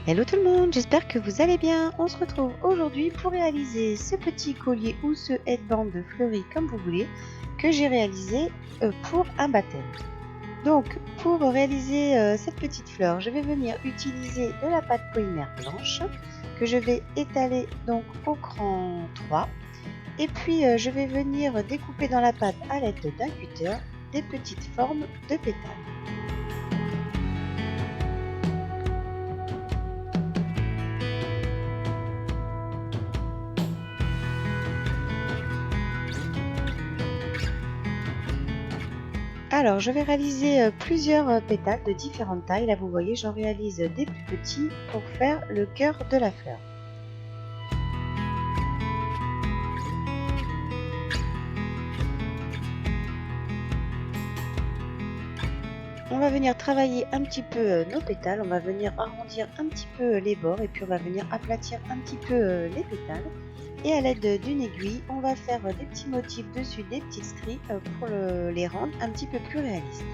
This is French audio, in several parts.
Hello tout le monde, j'espère que vous allez bien. On se retrouve aujourd'hui pour réaliser ce petit collier ou ce headband fleuri comme vous voulez que j'ai réalisé pour un baptême. Donc pour réaliser cette petite fleur, je vais venir utiliser de la pâte polymère blanche que je vais étaler donc au cran 3 et puis je vais venir découper dans la pâte à l'aide d'un cutter des petites formes de pétales. Alors, je vais réaliser plusieurs pétales de différentes tailles. Là, vous voyez, j'en réalise des plus petits pour faire le cœur de la fleur. On va venir travailler un petit peu nos pétales. On va venir arrondir un petit peu les bords et puis on va venir aplatir un petit peu les pétales. Et à l'aide d'une aiguille, on va faire des petits motifs dessus, des petites stries pour les rendre un petit peu plus réalistes.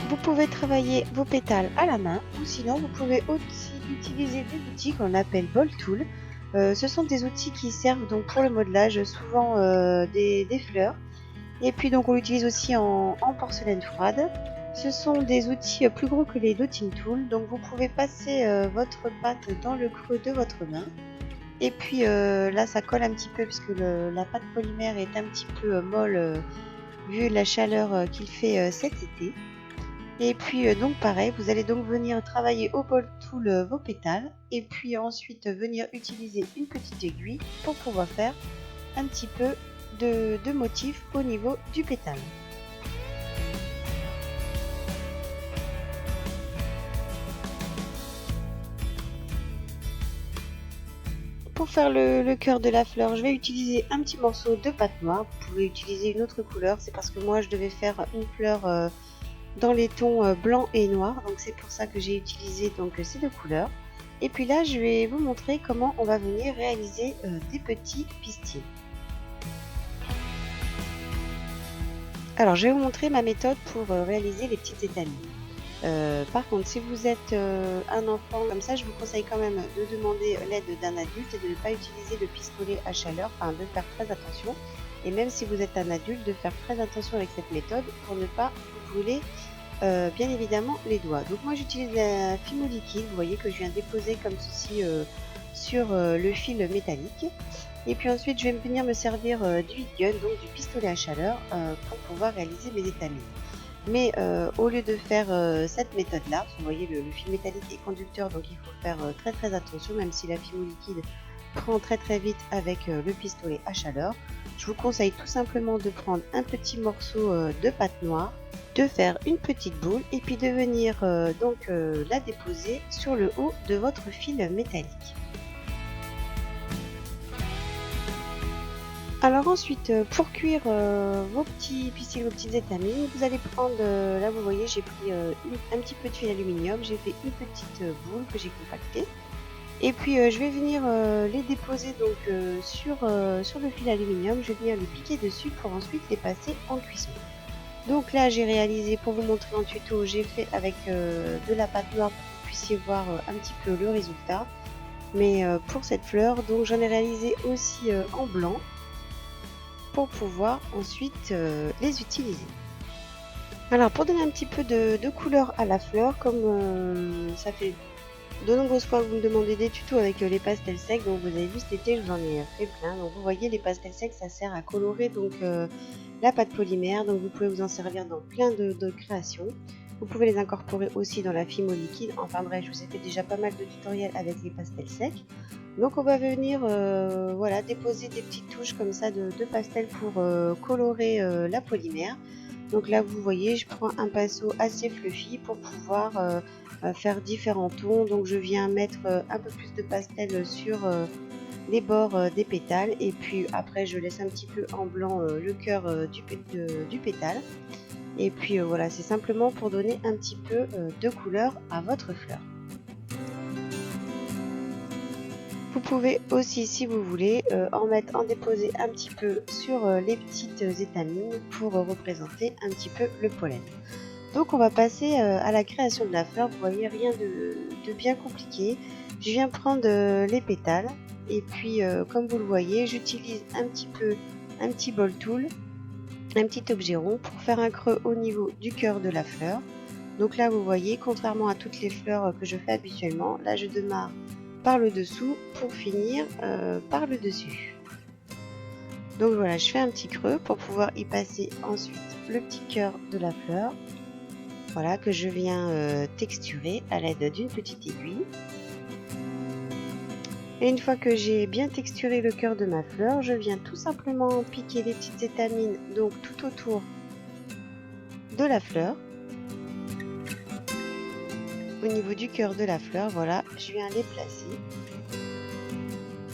Vous pouvez travailler vos pétales à la main ou sinon vous pouvez aussi utiliser des outils qu'on appelle ball tool. Ce sont des outils qui servent donc pour le modelage souvent des fleurs et puis donc on l'utilise aussi en porcelaine froide. Ce sont des outils plus gros que les dotting tools, donc vous pouvez passer votre pâte dans le creux de votre main et puis là ça colle un petit peu puisque la pâte polymère est un petit peu molle vu la chaleur qu'il fait cet été. Et puis donc pareil, vous allez donc venir travailler au ball tool vos pétales et puis ensuite venir utiliser une petite aiguille pour pouvoir faire un petit peu de motif au niveau du pétale. Pour faire le cœur de la fleur, je vais utiliser un petit morceau de pâte noire. Vous pouvez utiliser une autre couleur, c'est parce que moi je devais faire une fleur dans les tons blanc et noir, donc c'est pour ça que j'ai utilisé donc ces deux couleurs. Et puis là je vais vous montrer comment on va venir réaliser des petits pistils. Alors je vais vous montrer ma méthode pour réaliser les petites étamines. Par contre, si vous êtes un enfant comme ça, je vous conseille quand même de demander l'aide d'un adulte et de ne pas utiliser le pistolet à chaleur, enfin de faire très attention. Et même si vous êtes un adulte, de faire très attention avec cette méthode pour ne pas vous brûler bien évidemment les doigts. Donc moi j'utilise la Fimo liquide, vous voyez que je viens déposer comme ceci sur le fil métallique. Et puis ensuite je vais venir me servir du heat gun, donc du pistolet à chaleur, pour pouvoir réaliser mes étamines. Mais au lieu de faire cette méthode là, vous voyez le fil métallique est conducteur, donc il faut faire très attention, même si la Fimo liquide prend très vite avec le pistolet à chaleur. Je vous conseille tout simplement de prendre un petit morceau de pâte noire, de faire une petite boule et puis de venir la déposer sur le haut de votre fil métallique. Alors ensuite, pour cuire vos petits pistils, vos petites étamines, vous allez prendre, là vous voyez j'ai pris un petit peu de fil aluminium, j'ai fait une petite boule que j'ai compactée. Et puis je vais venir les déposer donc sur le fil aluminium, je vais venir les piquer dessus pour ensuite les passer en cuisson. Donc là j'ai réalisé, pour vous montrer en tuto, j'ai fait avec de la pâte noire pour que vous puissiez voir un petit peu le résultat. Mais pour cette fleur, donc j'en ai réalisé aussi en blanc pour pouvoir ensuite les utiliser. Alors pour donner un petit peu de couleur à la fleur, comme ça fait de nombreuses fois que vous me demandez des tutos avec les pastels secs, donc vous avez vu cet été j'en ai fait plein. Donc vous voyez les pastels secs ça sert à colorer donc la pâte polymère, donc vous pouvez vous en servir dans plein de créations. Vous pouvez les incorporer aussi dans la fimo liquide. Enfin bref, je vous ai fait déjà pas mal de tutoriels avec les pastels secs. Donc on va venir voilà, déposer des petites touches comme ça de pastel pour colorer la polymère. Donc là vous voyez, je prends un pinceau assez fluffy pour pouvoir faire différents tons. Donc je viens mettre un peu plus de pastel sur les bords des pétales, et puis après je laisse un petit peu en blanc le cœur du pétale. Et puis voilà, c'est simplement pour donner un petit peu de couleur à votre fleur. Vous pouvez aussi, si vous voulez, en déposer un petit peu sur les petites étamines pour représenter un petit peu le pollen. Donc on va passer à la création de la fleur. Vous voyez, rien de bien compliqué. Je viens prendre les pétales, et puis comme vous le voyez, j'utilise un petit ball tool, un petit objet rond pour faire un creux au niveau du cœur de la fleur. Donc là vous voyez, contrairement à toutes les fleurs que je fais habituellement, là je démarre par le dessous pour finir par le dessus. Donc voilà, je fais un petit creux pour pouvoir y passer ensuite le petit cœur de la fleur. Voilà, que je viens texturer à l'aide d'une petite aiguille. Et une fois que j'ai bien texturé le cœur de ma fleur, je viens tout simplement piquer les petites étamines donc tout autour de la fleur. Au niveau du cœur de la fleur, voilà, je viens les placer.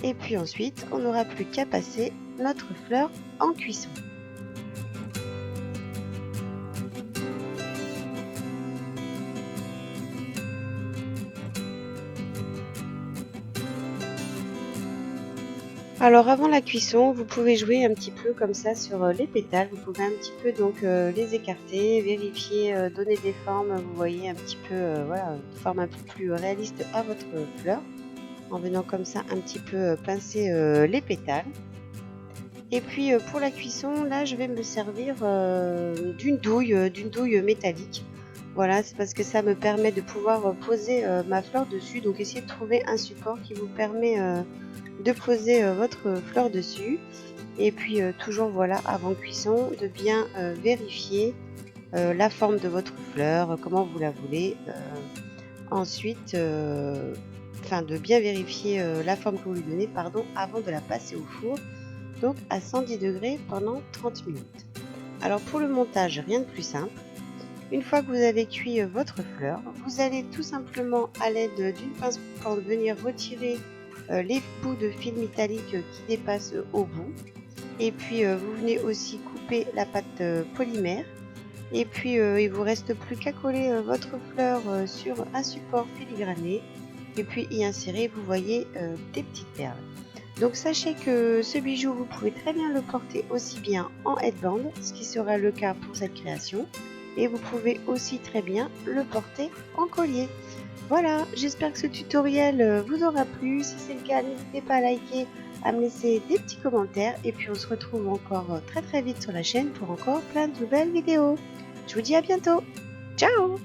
Et puis ensuite, on n'aura plus qu'à passer notre fleur en cuisson. Alors avant la cuisson, vous pouvez jouer un petit peu comme ça sur les pétales. Vous pouvez un petit peu donc les écarter, vérifier, donner des formes, vous voyez, un petit peu, voilà, une forme un peu plus réaliste à votre fleur, en venant comme ça un petit peu pincer les pétales. Et puis pour la cuisson, là je vais me servir d'une douille métallique. Voilà, c'est parce que ça me permet de pouvoir poser ma fleur dessus. Donc essayez de trouver un support qui vous permet de poser votre fleur dessus. Et puis toujours voilà, avant cuisson, de bien vérifier la forme de votre fleur, comment vous la voulez. Ensuite, de bien vérifier la forme que vous lui donnez, pardon, avant de la passer au four, donc à 110 degrés pendant 30 minutes. Alors pour le montage, rien de plus simple. Une fois que vous avez cuit votre fleur, vous allez tout simplement à l'aide d'une pince pour venir retirer les bouts de film métallique qui dépassent au bout. Et puis vous venez aussi couper la pâte polymère. Et puis il vous reste plus qu'à coller votre fleur sur un support filigrané. Et puis y insérer, vous voyez, des petites perles. Donc sachez que ce bijou, vous pouvez très bien le porter aussi bien en headband, ce qui sera le cas pour cette création. Et vous pouvez aussi très bien le porter en collier. Voilà, j'espère que ce tutoriel vous aura plu. Si c'est le cas, n'hésitez pas à liker, à me laisser des petits commentaires. Et puis on se retrouve encore très vite sur la chaîne pour encore plein de nouvelles vidéos. Je vous dis à bientôt. Ciao!